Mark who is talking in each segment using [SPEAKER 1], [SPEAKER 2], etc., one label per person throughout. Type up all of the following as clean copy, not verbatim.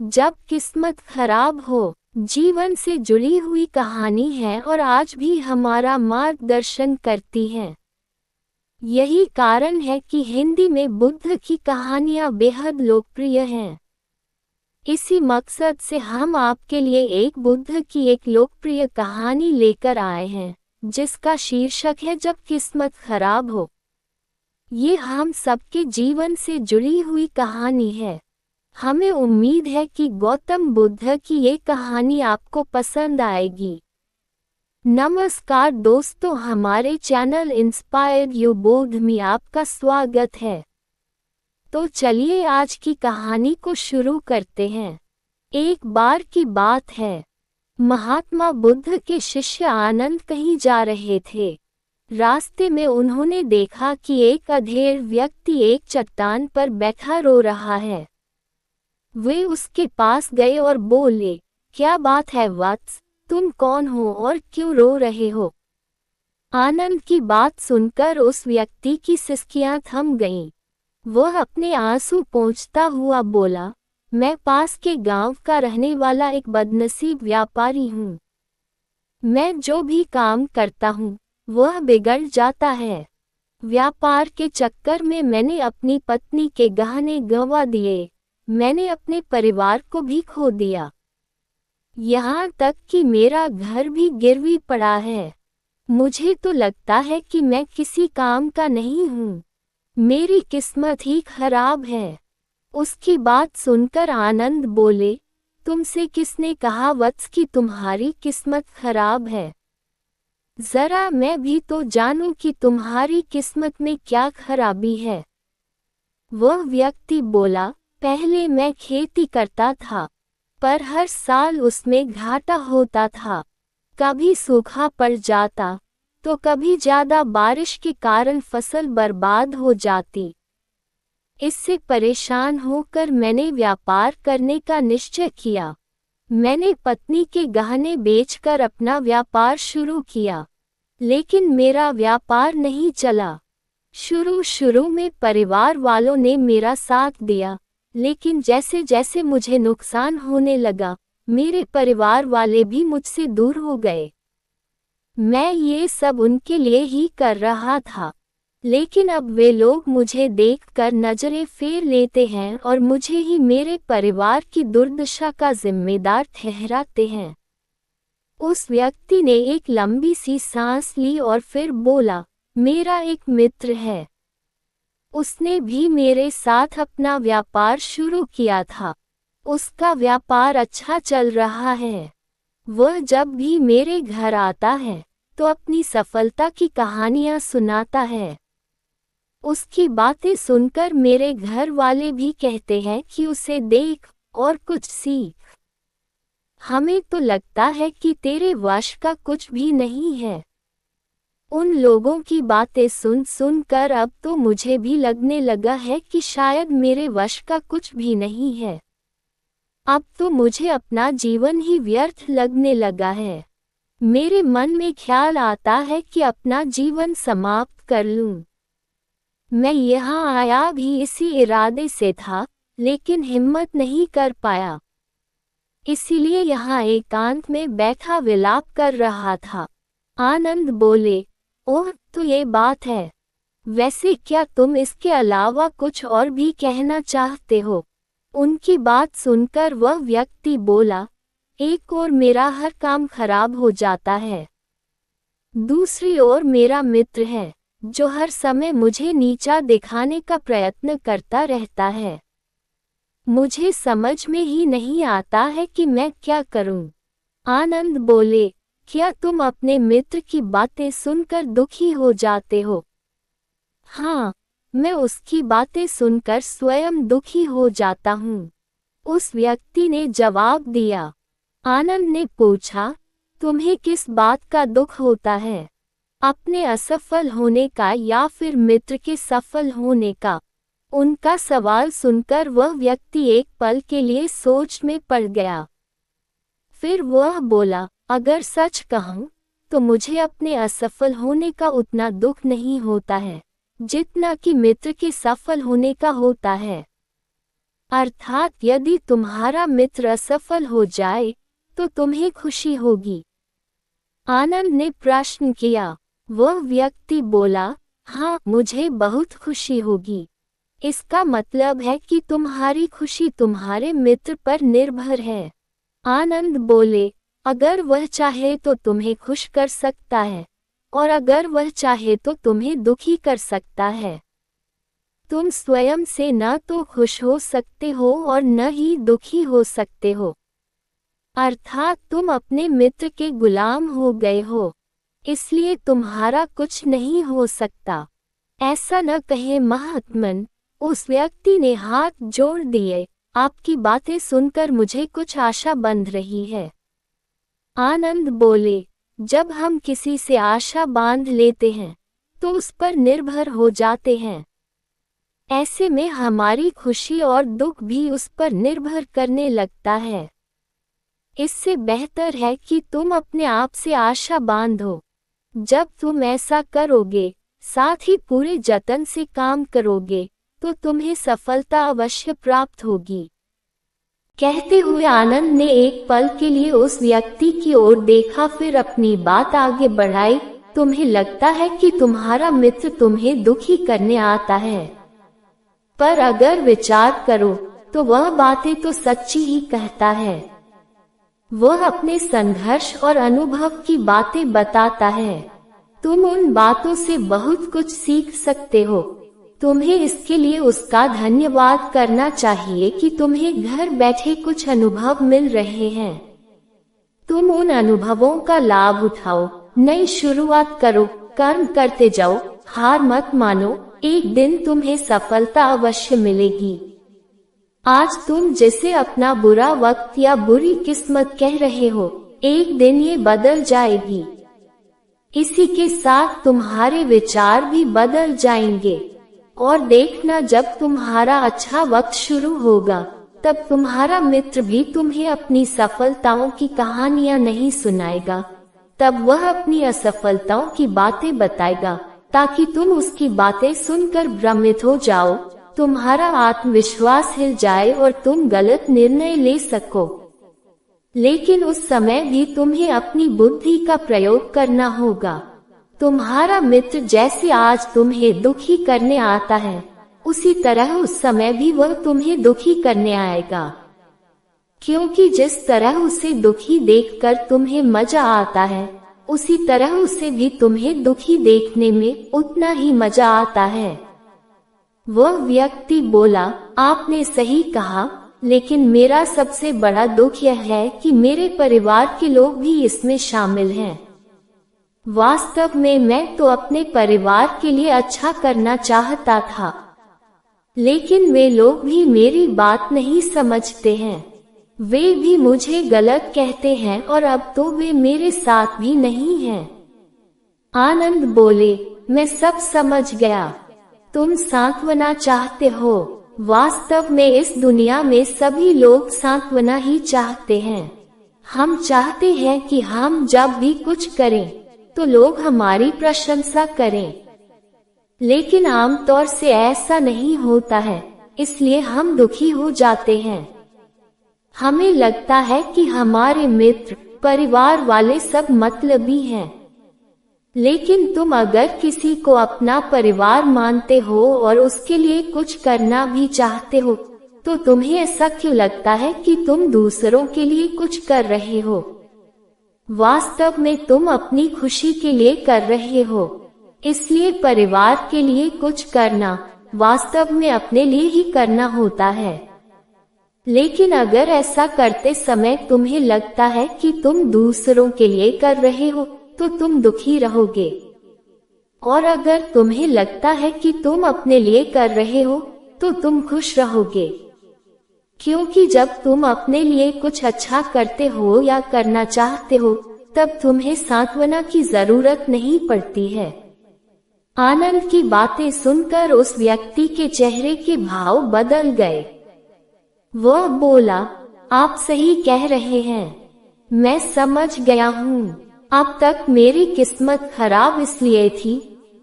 [SPEAKER 1] जब किस्मत खराब हो, जीवन से जुड़ी हुई कहानी है और आज भी हमारा मार्गदर्शन करती है। यही कारण है कि हिंदी में बुद्ध की कहानियां बेहद लोकप्रिय हैं। इसी मकसद से हम आपके लिए एक बुद्ध की एक लोकप्रिय कहानी लेकर आए हैं, जिसका शीर्षक है जब किस्मत खराब हो। ये हम सबके जीवन से जुड़ी हुई कहानी है। हमें उम्मीद है कि गौतम बुद्ध की ये कहानी आपको पसंद आएगी। नमस्कार दोस्तों, हमारे चैनल इंस्पायर यू बोध में आपका स्वागत है। तो चलिए आज की कहानी को शुरू करते हैं। एक बार की बात है, महात्मा बुद्ध के शिष्य आनंद कहीं जा रहे थे। रास्ते में उन्होंने देखा कि एक अधेड़ व्यक्ति एक चट्टान पर बैठा रो रहा है। वे उसके पास गए और बोले, क्या बात है वत्स, तुम कौन हो और क्यों रो रहे हो? आनंद की बात सुनकर उस व्यक्ति की सिसकियां थम गईं। वह अपने आंसू पोंछता हुआ बोला, मैं पास के गांव का रहने वाला एक बदनसीब व्यापारी हूँ। मैं जो भी काम करता हूँ वह बिगड़ जाता है। व्यापार के चक्कर में मैंने अपनी पत्नी के गहने गंवा दिए, मैंने अपने परिवार को भी खो दिया। यहाँ तक कि मेरा घर भी गिरवी पड़ा है। मुझे तो लगता है कि मैं किसी काम का नहीं हूँ। मेरी किस्मत ही खराब है। उसकी बात सुनकर आनंद बोले, तुमसे किसने कहा वत्स कि तुम्हारी किस्मत खराब है? जरा मैं भी तो जानूं कि तुम्हारी किस्मत में क्या खराबी है। वह व्यक्ति बोला, पहले मैं खेती करता था, पर हर साल उसमें घाटा होता था। कभी सूखा पड़ जाता, तो कभी ज्यादा बारिश के कारण फसल बर्बाद हो जाती। इससे परेशान होकर मैंने व्यापार करने का निश्चय किया। मैंने पत्नी के गहने बेचकर अपना व्यापार शुरू किया, लेकिन मेरा व्यापार नहीं चला। शुरू में परिवार वालों ने मेरा साथ दिया, लेकिन जैसे जैसे मुझे नुकसान होने लगा, मेरे परिवार वाले भी मुझसे दूर हो गए। मैं ये सब उनके लिए ही कर रहा था, लेकिन अब वे लोग मुझे देखकर नजरें फेर लेते हैं और मुझे ही मेरे परिवार की दुर्दशा का जिम्मेदार ठहराते हैं। उस व्यक्ति ने एक लंबी सी सांस ली और फिर बोला, मेरा एक मित्र है। उसने भी मेरे साथ अपना व्यापार शुरू किया था। उसका व्यापार अच्छा चल रहा है। वह जब भी मेरे घर आता है तो अपनी सफलता की कहानियां सुनाता है। उसकी बातें सुनकर मेरे घर वाले भी कहते हैं कि उसे देख और कुछ सीख। हमें तो लगता है कि तेरे वश का कुछ भी नहीं है। उन लोगों की बातें सुन कर अब तो मुझे भी लगने लगा है कि शायद मेरे वश का कुछ भी नहीं है। अब तो मुझे अपना जीवन ही व्यर्थ लगने लगा है। मेरे मन में ख्याल आता है कि अपना जीवन समाप्त कर लूं। मैं यहाँ आया भी इसी इरादे से था, लेकिन हिम्मत नहीं कर पाया। इसीलिए यहाँ एकांत में बैठा विलाप कर रहा था। आनंद बोले, ओह, तो ये बात है। वैसे क्या तुम इसके अलावा कुछ और भी कहना चाहते हो? उनकी बात सुनकर वह व्यक्ति बोला, एक ओर मेरा हर काम खराब हो जाता है, दूसरी ओर मेरा मित्र है जो हर समय मुझे नीचा दिखाने का प्रयत्न करता रहता है। मुझे समझ में ही नहीं आता है कि मैं क्या करूं। आनंद बोले, क्या तुम अपने मित्र की बातें सुनकर दुखी हो जाते हो? हाँ, मैं उसकी बातें सुनकर स्वयं दुखी हो जाता हूँ, उस व्यक्ति ने जवाब दिया। आनंद ने पूछा, तुम्हें किस बात का दुख होता है? अपने असफल होने का या फिर मित्र के सफल होने का? उनका सवाल सुनकर वह व्यक्ति एक पल के लिए सोच में पड़ गया। फिर वह बोला, अगर सच कहूं तो मुझे अपने असफल होने का उतना दुख नहीं होता है जितना कि मित्र के सफल होने का होता है। अर्थात यदि तुम्हारा मित्र असफल हो जाए तो तुम्हें खुशी होगी। आनंद ने प्रश्न किया। वह व्यक्ति बोला, हाँ, मुझे बहुत खुशी होगी। इसका मतलब है कि तुम्हारी खुशी तुम्हारे मित्र पर निर्भर है। आनंद बोले, अगर वह चाहे तो तुम्हें खुश कर सकता है, और अगर वह चाहे तो तुम्हें दुखी कर सकता है। तुम स्वयं से न तो खुश हो सकते हो और न ही दुखी हो सकते हो। अर्थात तुम अपने मित्र के गुलाम हो गए हो, इसलिए तुम्हारा कुछ नहीं हो सकता। ऐसा न कहे महात्मन। उस व्यक्ति ने हाथ जोड़ दिए। आपकी बातें सुनकर मुझे कुछ आशा बंध रही है। आनंद बोले, जब हम किसी से आशा बांध लेते हैं तो उस पर निर्भर हो जाते हैं। ऐसे में हमारी खुशी और दुख भी उस पर निर्भर करने लगता है। इससे बेहतर है कि तुम अपने आप से आशा बांधो। जब तुम ऐसा करोगे, साथ ही पूरे जतन से काम करोगे, तो तुम्हें सफलता अवश्य प्राप्त होगी। कहते हुए आनंद ने एक पल के लिए उस व्यक्ति की ओर देखा, फिर अपनी बात आगे बढ़ाई। तुम्हें लगता है कि तुम्हारा मित्र तुम्हें दुखी करने आता है, पर अगर विचार करो तो वह बातें तो सच्ची ही कहता है। वह अपने संघर्ष और अनुभव की बातें बताता है। तुम उन बातों से बहुत कुछ सीख सकते हो। तुम्हें इसके लिए उसका धन्यवाद करना चाहिए कि तुम्हें घर बैठे कुछ अनुभव मिल रहे हैं। तुम उन अनुभवों का लाभ उठाओ, नई शुरुआत करो, कर्म करते जाओ, हार मत मानो। एक दिन तुम्हें सफलता अवश्य मिलेगी। आज तुम जिसे अपना बुरा वक्त या बुरी किस्मत कह रहे हो, एक दिन ये बदल जाएगी। इसी के साथ तुम्हारे विचार भी बदल जाएंगे। और देखना, जब तुम्हारा अच्छा वक्त शुरू होगा, तब तुम्हारा मित्र भी तुम्हें अपनी सफलताओं की कहानियां नहीं सुनाएगा। तब वह अपनी असफलताओं की बातें बताएगा, ताकि तुम उसकी बातें सुनकर भ्रमित हो जाओ, तुम्हारा आत्मविश्वास हिल जाए और तुम गलत निर्णय ले सको। लेकिन उस समय भी तुम्हें अपनी बुद्धि का प्रयोग करना होगा। तुम्हारा मित्र जैसे आज तुम्हें दुखी करने आता है, उसी तरह उस समय भी वह तुम्हें दुखी करने आएगा। क्योंकि जिस तरह उसे दुखी देखकर तुम्हें मजा आता है, उसी तरह उसे भी तुम्हें दुखी देखने में उतना ही मजा आता है। वह व्यक्ति बोला, आपने सही कहा, लेकिन मेरा सबसे बड़ा दुख यह है कि मेरे परिवार के लोग भी इसमें शामिल हैं। वास्तव में मैं तो अपने परिवार के लिए अच्छा करना चाहता था, लेकिन वे लोग भी मेरी बात नहीं समझते हैं। वे भी मुझे गलत कहते हैं और अब तो वे मेरे साथ भी नहीं हैं। आनंद बोले, मैं सब समझ गया। तुम सांत्वना चाहते हो। वास्तव में इस दुनिया में सभी लोग सांत्वना ही चाहते हैं। हम चाहते हैं कि हम जब भी कुछ करें तो लोग हमारी प्रशंसा करें, लेकिन आमतौर से ऐसा नहीं होता है, इसलिए हम दुखी हो जाते हैं। हमें लगता है कि हमारे मित्र, परिवार वाले सब मतलबी हैं। लेकिन तुम अगर किसी को अपना परिवार मानते हो और उसके लिए कुछ करना भी चाहते हो, तो तुम्हें ऐसा क्यों लगता है कि तुम दूसरों के लिए कुछ कर रहे हो? वास्तव में तुम अपनी खुशी के लिए कर रहे हो। इसलिए परिवार के लिए कुछ करना वास्तव में अपने लिए ही करना होता है। लेकिन अगर ऐसा करते समय तुम्हें लगता है कि तुम दूसरों के लिए कर रहे हो, तो तुम दुखी रहोगे। और अगर तुम्हें लगता है कि तुम अपने लिए कर रहे हो, तो तुम खुश रहोगे। क्योंकि जब तुम अपने लिए कुछ अच्छा करते हो या करना चाहते हो, तब तुम्हें सांत्वना की जरूरत नहीं पड़ती है। आनंद की बातें सुनकर उस व्यक्ति के चेहरे के भाव बदल गए। वह बोला, आप सही कह रहे हैं, मैं समझ गया हूँ। अब तक मेरी किस्मत खराब इसलिए थी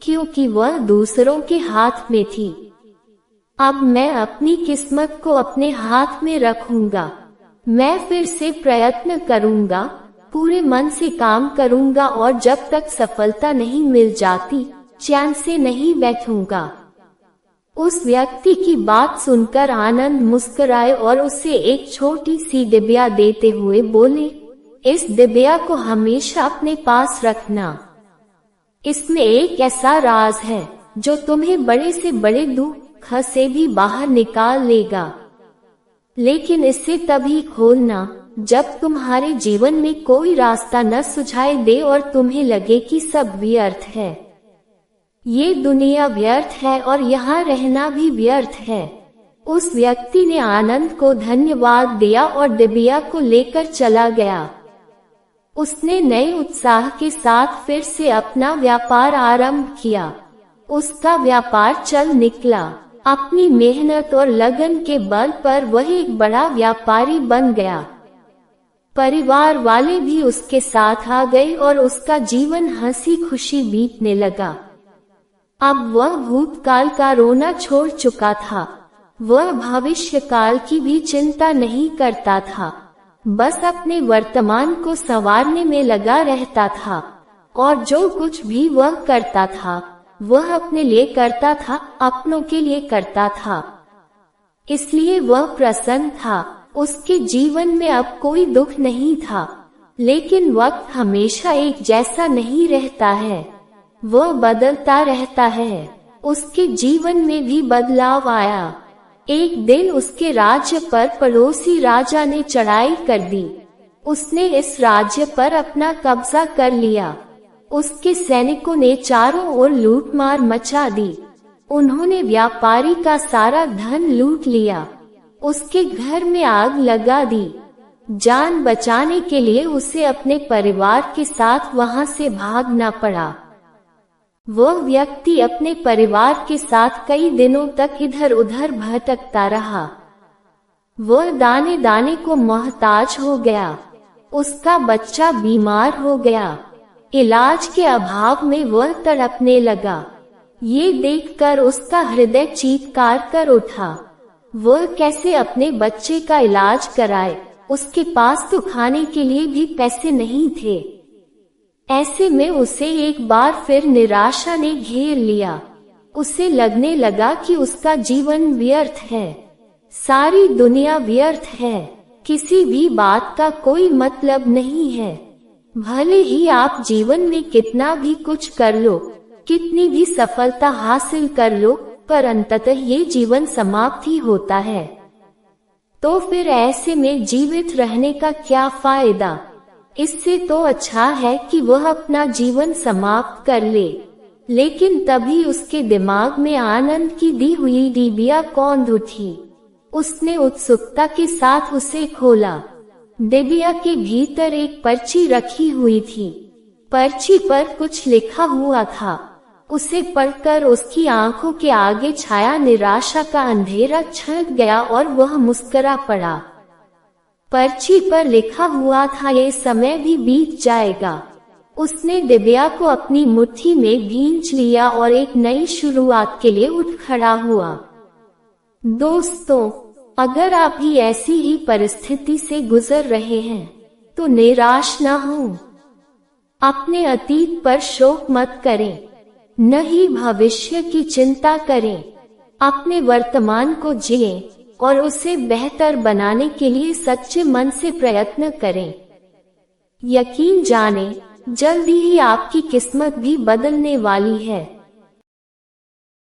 [SPEAKER 1] क्योंकि वह दूसरों के हाथ में थी। अब मैं अपनी किस्मत को अपने हाथ में रखूंगा। मैं फिर से प्रयत्न करूंगा, पूरे मन से काम करूंगा और जब तक सफलता नहीं मिल जाती चैन से नहीं बैठूंगा। उस व्यक्ति की बात सुनकर आनंद मुस्कुराए और उसे एक छोटी सी डिबिया देते हुए बोले, इस डिबिया को हमेशा अपने पास रखना। इसमें एक ऐसा राज है जो तुम्हें बड़े से बड़े दुख से भी बाहर निकाल लेगा। लेकिन इसे तभी खोलना जब तुम्हारे जीवन में कोई रास्ता न सुझाई दे और तुम्हें लगे कि सब व्यर्थ है। ये दुनिया व्यर्थ है और यहाँ रहना भी व्यर्थ है। उस व्यक्ति ने आनंद को धन्यवाद दिया और डिबिया को लेकर चला गया। उसने नए उत्साह के साथ फिर से अपना व्यापार आरंभ किया। उसका व्यापार चल निकला। अपनी मेहनत और लगन के बल पर वह एक बड़ा व्यापारी बन गया। परिवार वाले भी उसके साथ आ गए और उसका जीवन हंसी खुशी बीतने लगा। अब वह भूतकाल का रोना छोड़ चुका था। वह भविष्य काल की भी चिंता नहीं करता था, बस अपने वर्तमान को संवारने में लगा रहता था। और जो कुछ भी वह करता था वह अपने लिए करता था, अपनों के लिए करता था। इसलिए वह प्रसन्न था। उसके जीवन में अब कोई दुख नहीं था। लेकिन वक्त हमेशा एक जैसा नहीं रहता है, वह बदलता रहता है। उसके जीवन में भी बदलाव आया। एक दिन उसके राज्य पर पड़ोसी राजा ने चढ़ाई कर दी। उसने इस राज्य पर अपना कब्जा कर लिया। उसके सैनिकों ने चारों ओर लूटमार मचा दी। उन्होंने व्यापारी का सारा धन लूट लिया। उसके घर में आग लगा दी। जान बचाने के लिए उसे अपने परिवार के साथ वहां से भागना पड़ा। वह व्यक्ति अपने परिवार के साथ कई दिनों तक इधर उधर भटकता रहा। वह दाने दाने को मोहताज हो गया। उसका बच्चा बीमार हो गया। इलाज के अभाव में वह तड़पने लगा। ये देखकर उसका हृदय चीत्कार कर उठा। वह कैसे अपने बच्चे का इलाज कराए? उसके पास तो खाने के लिए भी पैसे नहीं थे। ऐसे में उसे एक बार फिर निराशा ने घेर लिया। उसे लगने लगा कि उसका जीवन व्यर्थ है, सारी दुनिया व्यर्थ है, किसी भी बात का कोई मतलब नहीं है। भले ही आप जीवन में कितना भी कुछ कर लो, कितनी भी सफलता हासिल कर लो, पर अंततः ये जीवन समाप्त ही होता है। तो फिर ऐसे में जीवित रहने का क्या फायदा? इससे तो अच्छा है कि वह अपना जीवन समाप्त कर ले। लेकिन तभी उसके दिमाग में आनंद की दी हुई डिबिया कौंध उठी। उसने उत्सुकता के साथ उसे खोला। डिबिया के भीतर एक पर्ची रखी हुई थी। पर्ची पर कुछ लिखा हुआ था। उसे पढ़कर उसकी आंखों के आगे छाया निराशा का अंधेरा छट गया और वह मुस्कुरा पड़ा। पर्ची पर लिखा हुआ था, ये समय भी बीत जाएगा। उसने डिबिया को अपनी मुट्ठी में भींच लिया और एक नई शुरुआत के लिए उठ खड़ा हुआ। दोस्तों, अगर आप भी ऐसी ही परिस्थिति से गुजर रहे हैं तो निराश न हो। अपने अतीत पर शोक मत करें, न ही भविष्य की चिंता करें। अपने वर्तमान को जिएं और उसे बेहतर बनाने के लिए सच्चे मन से प्रयत्न करें। यकीन जानें, जल्दी ही आपकी किस्मत भी बदलने वाली है।